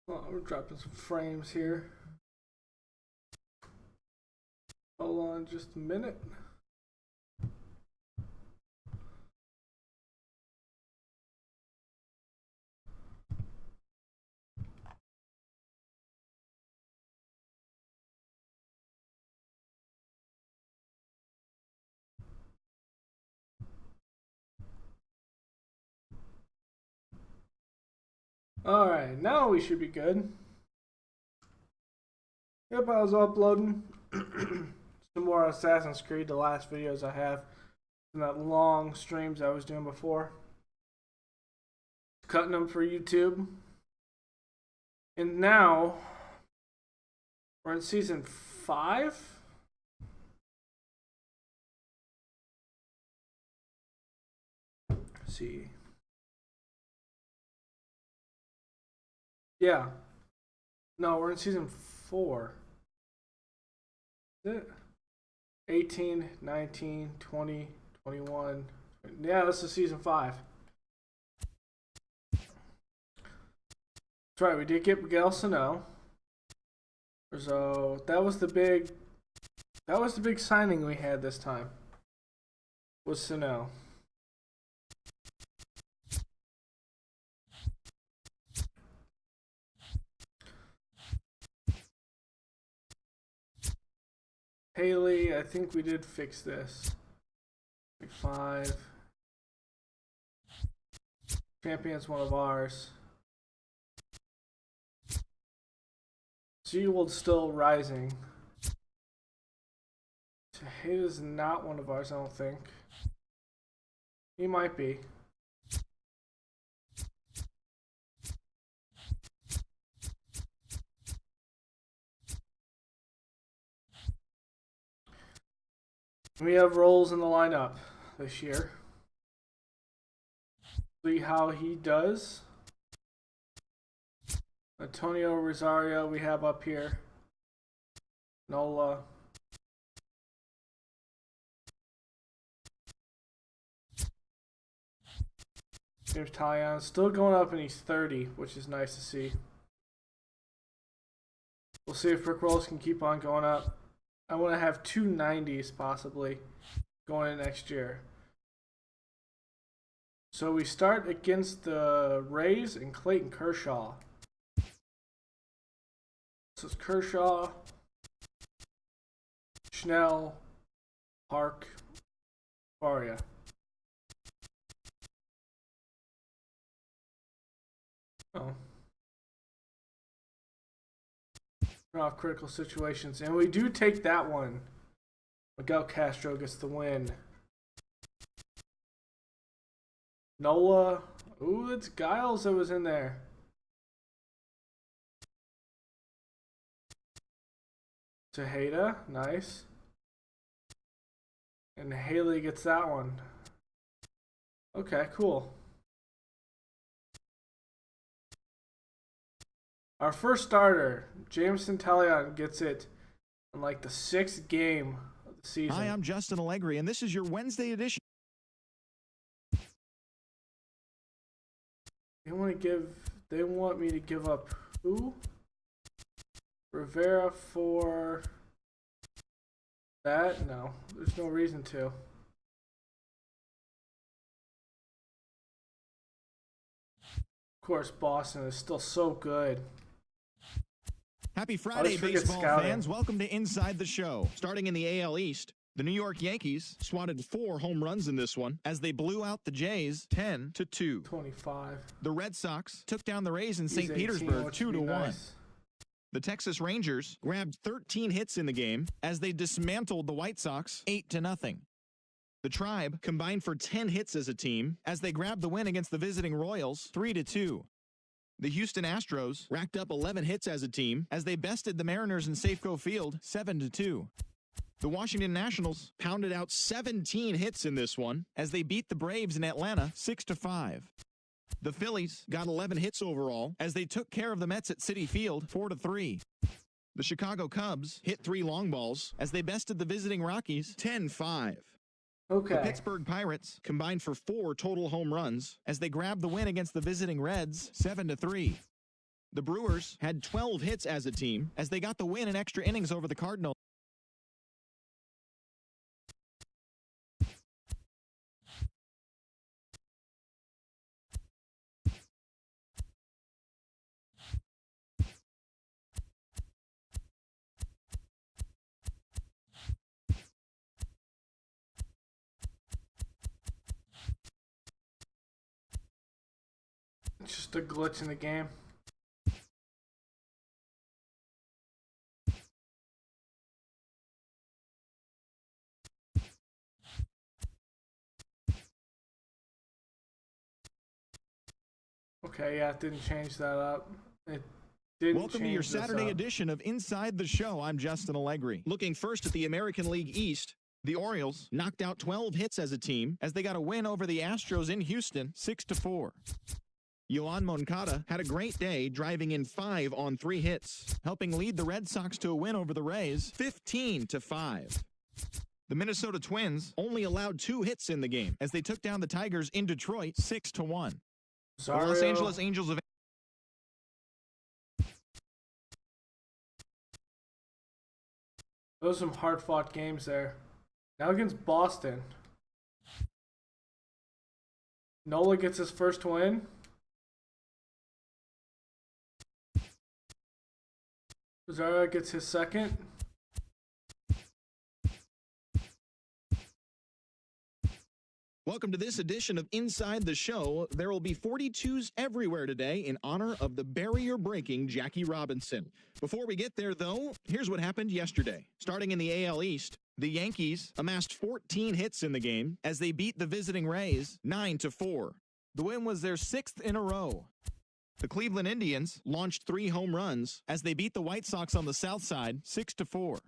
Oh, we're dropping some frames here. Hold on just a minute. Alright, now we should be good. Yep, I was uploading some more Assassin's Creed, the last videos I have from that long streams I was doing before. Cutting them for YouTube. And now, we're in season 5? Let's see. Yeah. No, we're in season 4. Is it? 18, 19, 20, 21. Yeah, this is season 5. That's right, we did get Miguel Sano. So that was the big signing we had this time. Was Sano. Haley, I think we did fix this. 5. Champion's one of ours. Seawold's still rising. Tejeda's not one of ours, I don't think. He might be. We have roles in the lineup this year. See how he does. Antonio Rosario we have up here. Nola. James Talion still going up and he's 30, which is nice to see. We'll see if Rick Rolls can keep on going up. I want to have 2 90s possibly going in next year. So we start against the Rays and Clayton Kershaw. This is Kershaw, Schnell, Park, Faria. Oh. Off critical situations, and we do take that one. Miguel Castro gets the win. Nola, ooh, it's Giles that was in there. Tejeda, nice. And Haley gets that one. Okay, cool. Our first starter, Jameson Talion, gets it in like the 6th game of the season. Hi, I'm Justin Allegri, and this is your Wednesday edition. They want me to give up who? Rivera for that? No, there's no reason to. Of course, Boston is still so good. Happy Friday, baseball fans. Welcome to Inside the Show. Starting in the AL East, the New York Yankees swatted 4 home runs in this one as they blew out the Jays 10-2. 25. The Red Sox took down the Rays in St. Petersburg 2-1. Nice. The Texas Rangers grabbed 13 hits in the game as they dismantled the White Sox 8-0. The Tribe combined for 10 hits as a team as they grabbed the win against the visiting Royals 3-2. The Houston Astros racked up 11 hits as a team as they bested the Mariners in Safeco Field 7-2. The Washington Nationals pounded out 17 hits in this one as they beat the Braves in Atlanta 6-5. The Phillies got 11 hits overall as they took care of the Mets at Citi Field 4-3. The Chicago Cubs hit 3 long balls as they bested the visiting Rockies 10-5. Okay. The Pittsburgh Pirates combined for 4 total home runs as they grabbed the win against the visiting Reds 7-3. The Brewers had 12 hits as a team as they got the win in extra innings over the Cardinals. It's just a glitch in the game. Okay, yeah, it didn't change that up. It didn't. Welcome to your Saturday edition of Inside the Show. I'm Justin Allegri. Looking first at the American League East, the Orioles knocked out 12 hits as a team as they got a win over the Astros in Houston, 6-4. Yoan Moncada had a great day, driving in 5 on 3 hits, helping lead the Red Sox to a win over the Rays, 15-5. The Minnesota Twins only allowed 2 hits in the game as they took down the Tigers in Detroit, 6-1. The Los Angeles Angels of Those are some hard-fought games there. Now against Boston. Nola gets his first win. Rosario gets his second. Welcome to this edition of Inside the Show. There will be 42s everywhere today in honor of the barrier-breaking Jackie Robinson. Before we get there, though, here's what happened yesterday. Starting in the AL East, the Yankees amassed 14 hits in the game as they beat the visiting Rays 9-4. The win was their 6th in a row. The Cleveland Indians launched 3 home runs as they beat the White Sox on the south side 6-4.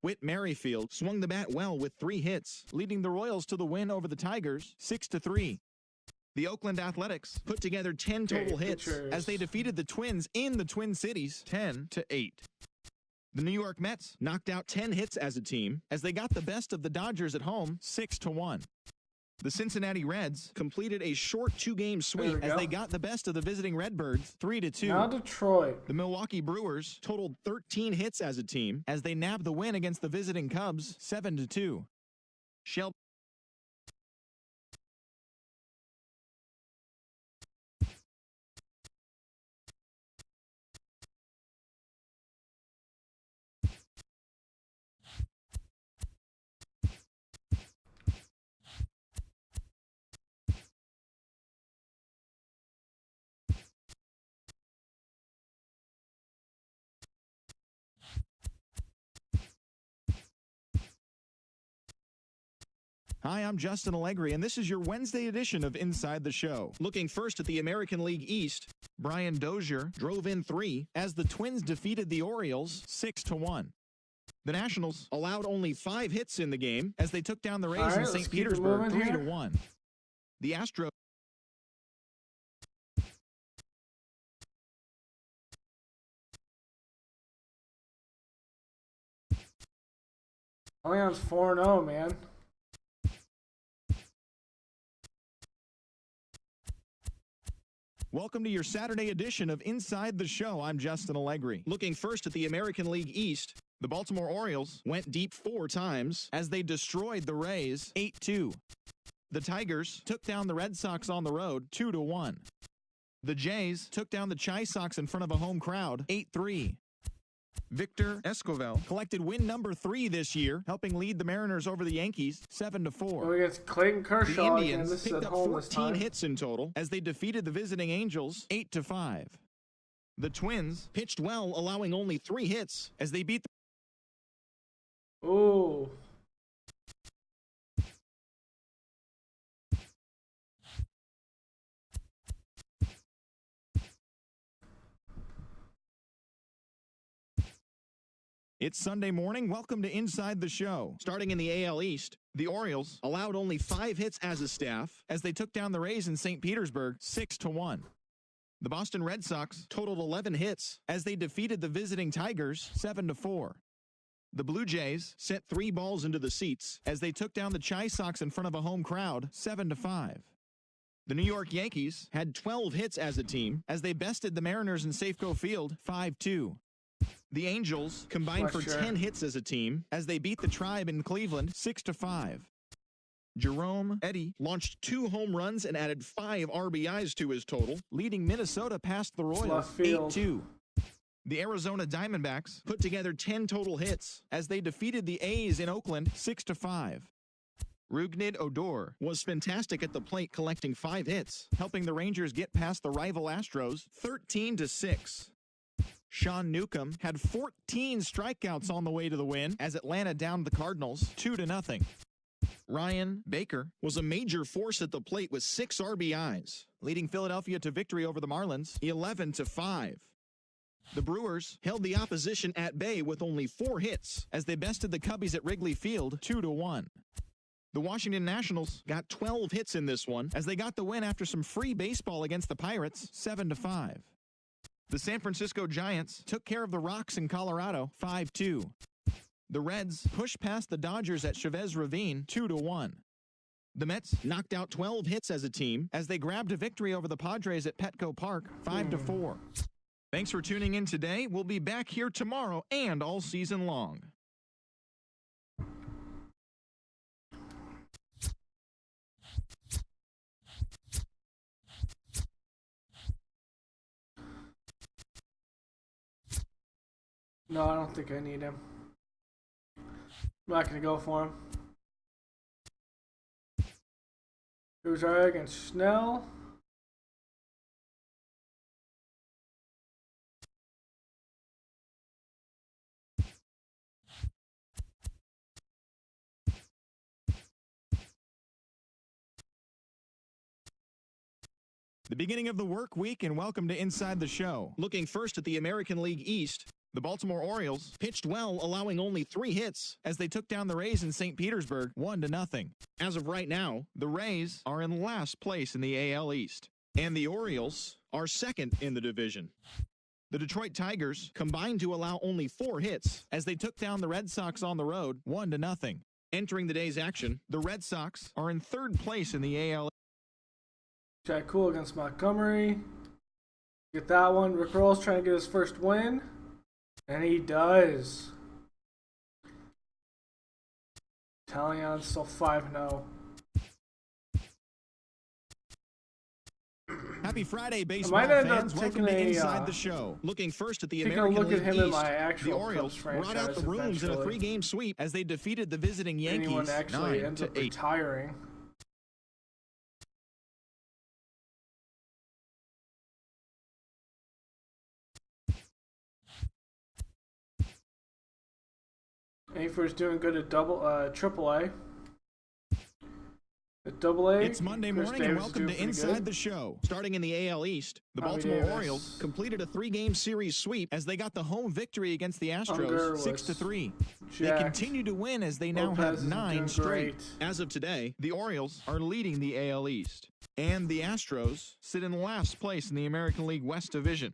Whit Merrifield swung the bat well with 3 hits, leading the Royals to the win over the Tigers 6-3. The Oakland Athletics put together 10 total hits as they defeated the Twins in the Twin Cities 10-8. The New York Mets knocked out 10 hits as a team as they got the best of the Dodgers at home 6-1. The Cincinnati Reds completed a short 2-game sweep as they got the best of the visiting Redbirds 3-2. Now Detroit. The Milwaukee Brewers totaled 13 hits as a team as they nabbed the win against the visiting Cubs 7-2. Shelby Hi, I'm Justin Allegri, and this is your Wednesday edition of Inside the Show. Looking first at the American League East, Brian Dozier drove in 3 as the Twins defeated the Orioles 6-1. The Nationals allowed only 5 hits in the game as they took down the Rays in St. Petersburg 3-1. The Astros Leon's 4-0, man. Welcome to your Saturday edition of Inside the Show. I'm Justin Allegri. Looking first at the American League East, the Baltimore Orioles went deep 4 times as they destroyed the Rays 8-2. The Tigers took down the Red Sox on the road 2-1. The Jays took down the Chi Sox in front of a home crowd 8-3. Victor Escovel collected win number 3 this year, helping lead the Mariners over the Yankees 7-4. Against Clayton Kershaw. The Indians picked up 14 hits in total as they defeated the visiting Angels 8-5. The Twins pitched well, allowing only 3 hits as they beat the Ooh. It's Sunday morning. Welcome to Inside the Show. Starting in the AL East, the Orioles allowed only 5 hits as a staff as they took down the Rays in St. Petersburg 6-1. The Boston Red Sox totaled 11 hits as they defeated the visiting Tigers 7-4. The Blue Jays sent 3 balls into the seats as they took down the Chi Sox in front of a home crowd 7-5. The New York Yankees had 12 hits as a team as they bested the Mariners in Safeco Field 5-2. The Angels combined for 10 hits as a team as they beat the Tribe in Cleveland 6-5. Jerome Eddy launched 2 home runs and added 5 RBIs to his total, leading Minnesota past the Royals 8-2. The Arizona Diamondbacks put together 10 total hits as they defeated the A's in Oakland 6-5. Rougned Odor was fantastic at the plate, collecting 5 hits, helping the Rangers get past the rival Astros 13-6. Sean Newcomb had 14 strikeouts on the way to the win as Atlanta downed the Cardinals 2-0. Ryan Baker was a major force at the plate with 6 RBIs, leading Philadelphia to victory over the Marlins 11-5. The Brewers held the opposition at bay with only 4 hits as they bested the Cubbies at Wrigley Field 2-1. The Washington Nationals got 12 hits in this one as they got the win after some free baseball against the Pirates 7-5. The San Francisco Giants took care of the Rocks in Colorado 5-2. The Reds pushed past the Dodgers at Chavez Ravine 2-1. The Mets knocked out 12 hits as a team as they grabbed a victory over the Padres at Petco Park 5-4. Thanks for tuning in today. We'll be back here tomorrow and all season long. No, I don't think I need him. I'm not going to go for him. Who's our against Snell? The beginning of the work week, and welcome to Inside the Show. Looking first at the American League East, the Baltimore Orioles pitched well, allowing only 3 hits as they took down the Rays in St. Petersburg 1-0. As of right now, the Rays are in last place in the AL East, and the Orioles are second in the division. The Detroit Tigers combined to allow only 4 hits as they took down the Red Sox on the road 1-0. Entering the day's action, the Red Sox are in 3rd place in the AL. Jack Cool against Montgomery. Get that one. Rick Roll's trying to get his first win. And he does. Talion still 5-0. Happy Friday, baseball fans. Welcome to Inside the Show. Looking first at the American League East, the Orioles brought out the rooms in a 3-game sweep as they defeated the visiting Yankees 9-8. Retiring. Afer's doing good at AAA. At AA, it's Monday morning and welcome to Inside the Show. Starting in the AL East, the Baltimore Orioles completed a 3-game series sweep as they got the home victory against the Astros 6-3. They continue to win as they now have 9 straight. As of today, the Orioles are leading the AL East, and the Astros sit in last place in the American League West Division.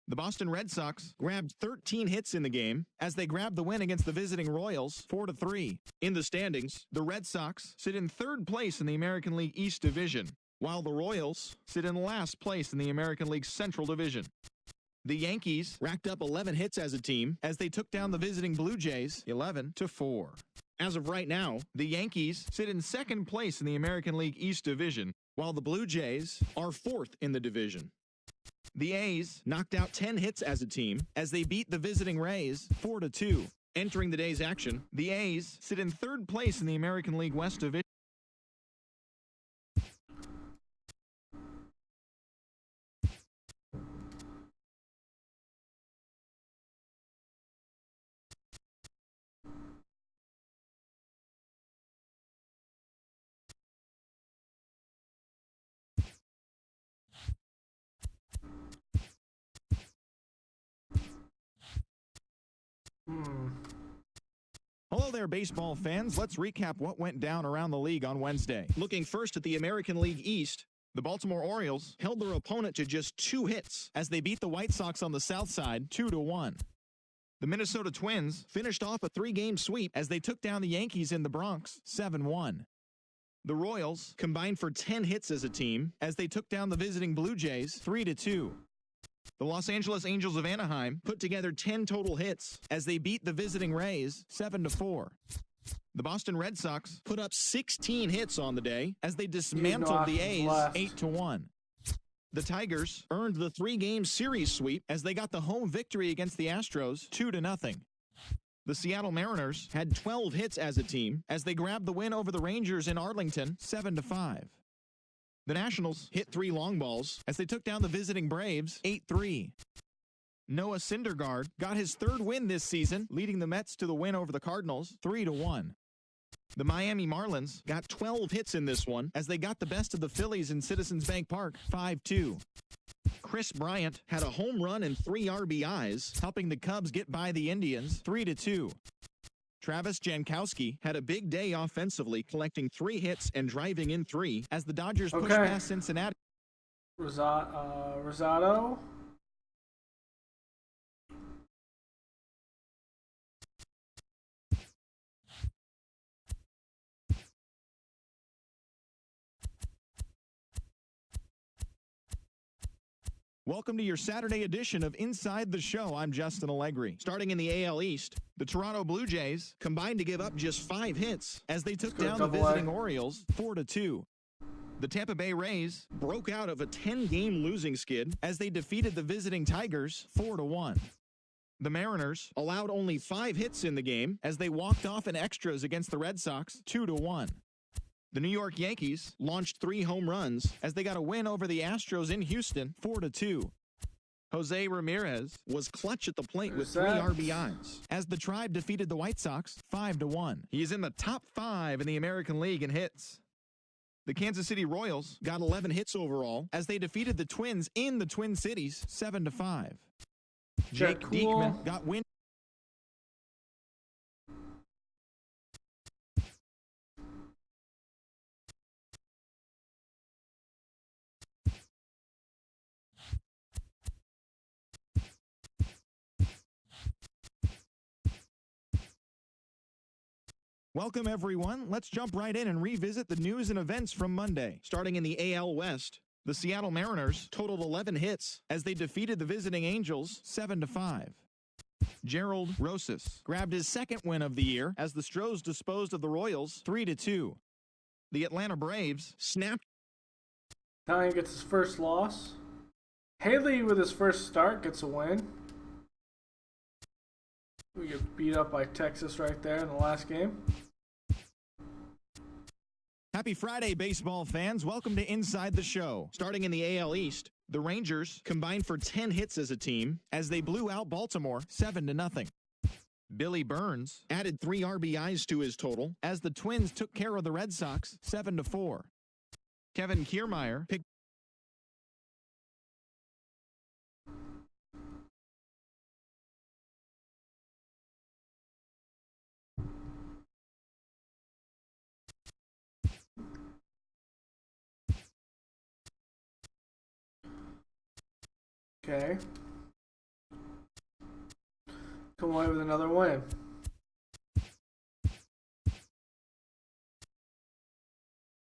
The Boston Red Sox grabbed 13 hits in the game as they grabbed the win against the visiting Royals 4-3. In the standings, the Red Sox sit in 3rd place in the American League East Division, while the Royals sit in last place in the American League Central Division. The Yankees racked up 11 hits as a team as they took down the visiting Blue Jays 11-4. As of right now, the Yankees sit in 2nd place in the American League East Division, while the Blue Jays are 4th in the division. The A's knocked out 10 hits as a team as they beat the visiting Rays 4-2. Entering the day's action, the A's sit in 3rd place in the American League West Division. Hello there, baseball fans. Let's recap what went down around the league on Wednesday. Looking first at the American League East, the Baltimore Orioles held their opponent to just 2 hits as they beat the White Sox on the south side 2-1. The Minnesota Twins finished off a 3-game sweep as they took down the Yankees in the Bronx 7-1. The Royals combined for 10 hits as a team as they took down the visiting Blue Jays 3-2. The Los Angeles Angels of Anaheim put together 10 total hits as they beat the visiting Rays 7-4. The Boston Red Sox put up 16 hits on the day as they dismantled the A's 8-1. The Tigers earned the 3-game series sweep as they got the home victory against the Astros 2-0. The Seattle Mariners had 12 hits as a team as they grabbed the win over the Rangers in Arlington 7-5. The Nationals hit 3 long balls as they took down the visiting Braves 8-3. Noah Syndergaard got his 3rd win this season, leading the Mets to the win over the Cardinals 3-1. The Miami Marlins got 12 hits in this one as they got the best of the Phillies in Citizens Bank Park 5-2. Chris Bryant had a home run and 3 RBIs, helping the Cubs get by the Indians 3-2. Travis Jankowski had a big day offensively, collecting 3 hits and driving in 3 as the Dodgers pushed past Cincinnati. Rosado. Welcome to your Saturday edition of Inside the Show. I'm Justin Allegri. Starting in the AL East, the Toronto Blue Jays combined to give up just 5 hits as they took down the visiting Orioles 4-2. The Tampa Bay Rays broke out of a 10-game losing skid as they defeated the visiting Tigers 4-1. The Mariners allowed only 5 hits in the game as they walked off in extras against the Red Sox 2-1. The New York Yankees launched 3 home runs as they got a win over the Astros in Houston 4-2. Jose Ramirez was clutch at the plate with 3 RBIs as the Tribe defeated the White Sox 5-1. He is in the top 5 in the American League in hits. The Kansas City Royals got 11 hits overall as they defeated the Twins in the Twin Cities 7-5. Jake Diekman got win. Welcome, everyone. Let's jump right in and revisit the news and events from Monday. Starting in the AL West, the Seattle Mariners totaled 11 hits as they defeated the visiting Angels 7-5. Gerald Rosas grabbed his 2nd win of the year as the Stros disposed of the Royals 3-2. The Atlanta Braves snapped. Italian gets his first loss. Haley with his first start gets a win. We get beat up by Texas right there in the last game. Happy Friday, baseball fans. Welcome to Inside the Show. Starting in the AL East, the Rangers combined for 10 hits as a team as they blew out Baltimore 7-0. Billy Burns added 3 RBIs to his total as the Twins took care of the Red Sox 7-4. Kevin Kiermaier picked. Okay. Come away with another win.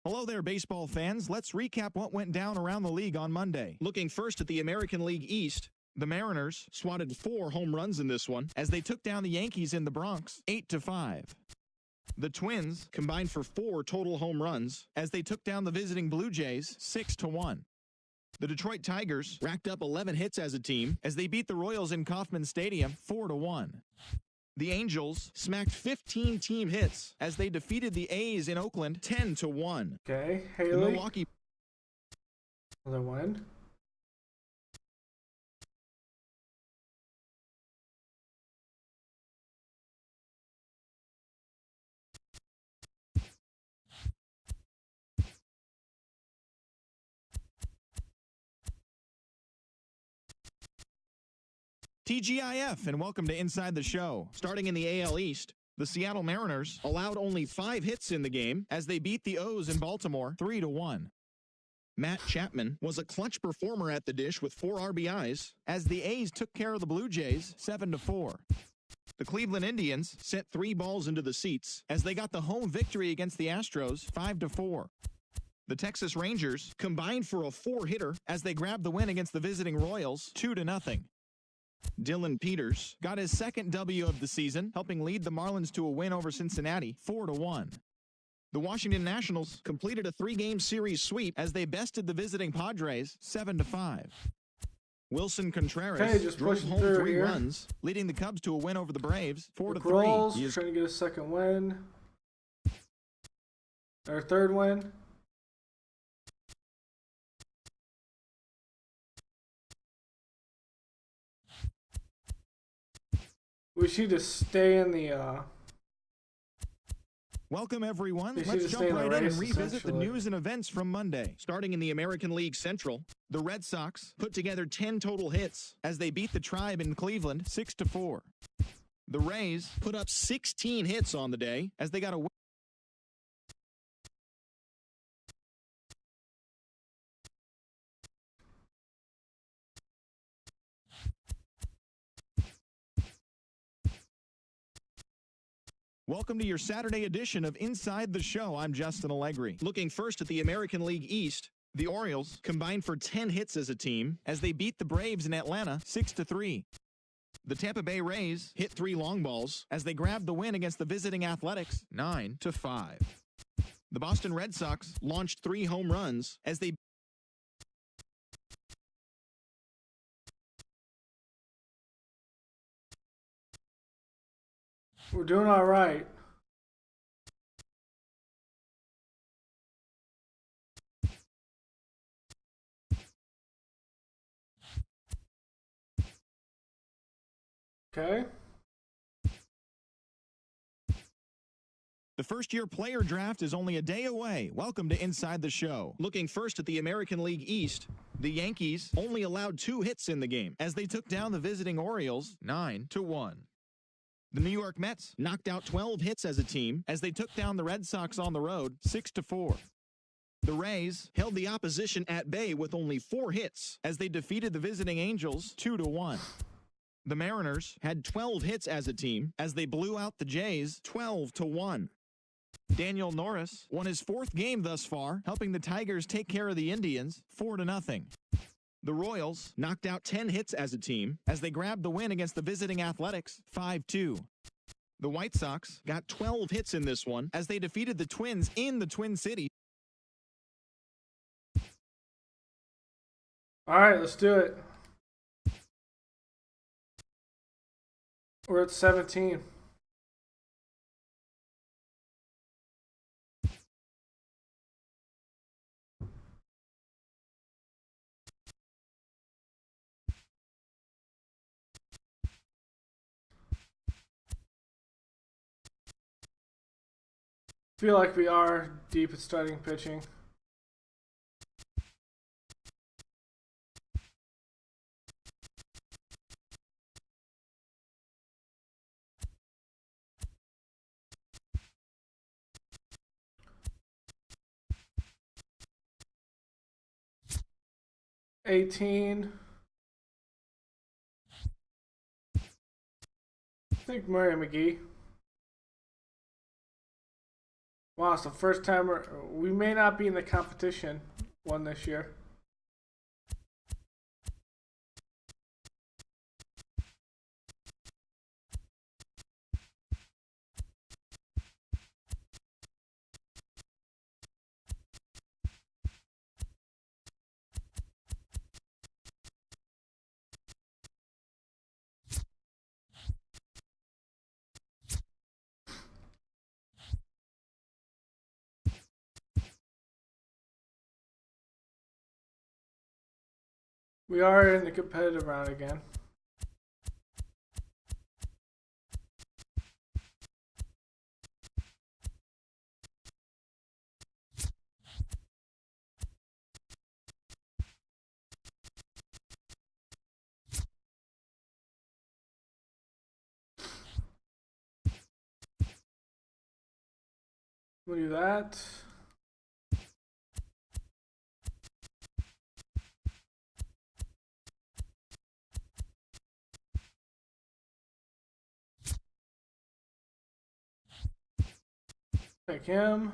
Hello there, baseball fans. Let's recap what went down around the league on Monday. Looking first at the American League East, the Mariners swatted 4 home runs in this one as they took down the Yankees in the Bronx 8-5. The Twins combined for 4 total home runs as they took down the visiting Blue Jays 6-1. The Detroit Tigers racked up 11 hits as a team as they beat the Royals in Kauffman Stadium 4-1. The Angels smacked 15 team hits as they defeated the A's in Oakland 10-1. Okay, Haley. The Milwaukee. Another win. TGIF, and welcome to Inside the Show. Starting in the AL East, the Seattle Mariners allowed only 5 hits in the game as they beat the O's in Baltimore 3-1. Matt Chapman was a clutch performer at the dish with 4 RBIs as the A's took care of the Blue Jays 7-4. The Cleveland Indians sent 3 balls into the seats as they got the home victory against the Astros 5-4. The Texas Rangers combined for a 4-hitter as they grabbed the win against the visiting Royals 2-0. Dylan Peters got his second W of the season, helping lead the Marlins to a win over Cincinnati 4-1. The Washington Nationals completed a 3-game series sweep as they bested the visiting Padres 7-5. Wilson Contreras drove home 3 runs, leading the Cubs to a win over the Braves 4-3. He's trying to get a second win. Or third win. We should just stay in the Welcome, everyone. Let's jump right in and revisit the news and events from Monday. Starting in the American League Central, the Red Sox put together 10 total hits as they beat the Tribe in Cleveland 6-4. The Rays put up 16 hits on the day as they got a win. Welcome to your Saturday edition of Inside the Show. I'm Justin Allegri. Looking first at the American League East, the Orioles combined for 10 hits as a team as they beat the Braves in Atlanta 6-3. The Tampa Bay Rays hit 3 long balls as they grabbed the win against the visiting Athletics 9-5. The Boston Red Sox launched 3 home runs as they We're doing all right. Okay. The first-year player draft is only a day away. Welcome to Inside the Show. Looking first at the American League East, the Yankees only allowed 2 hits in the game as they took down the visiting Orioles 9-1. The New York Mets knocked out 12 hits as a team as they took down the Red Sox on the road 6-4. The Rays held the opposition at bay with only 4 hits as they defeated the visiting Angels 2-1. The Mariners had 12 hits as a team as they blew out the Jays 12-1. Daniel Norris won his 4th game thus far, helping the Tigers take care of the Indians 4-0. The Royals knocked out 10 hits as a team as they grabbed the win against the visiting Athletics 5-2. The White Sox got 12 hits in this one as they defeated the Twins in the Twin Cities. All right, let's do it. We're at 17. Feel like we are deep at starting pitching. I think Murray McGee. Wow, it's the first time we may not be in the competition one this year. We are in the competitive round again. We'll do that. Take him.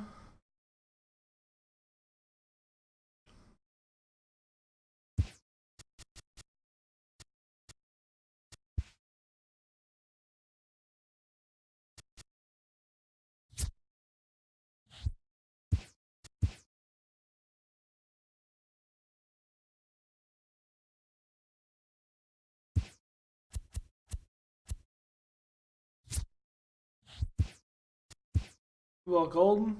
Well, Golden.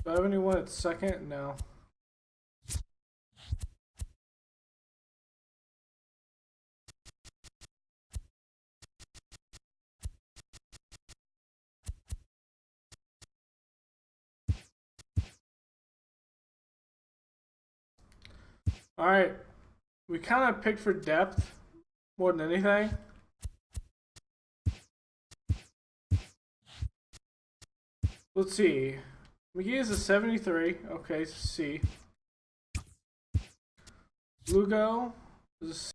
Do I have anyone at second? No. Alright. We kind of picked for depth more than anything. Let's see. McGee is a 73. Okay, C. Lugo is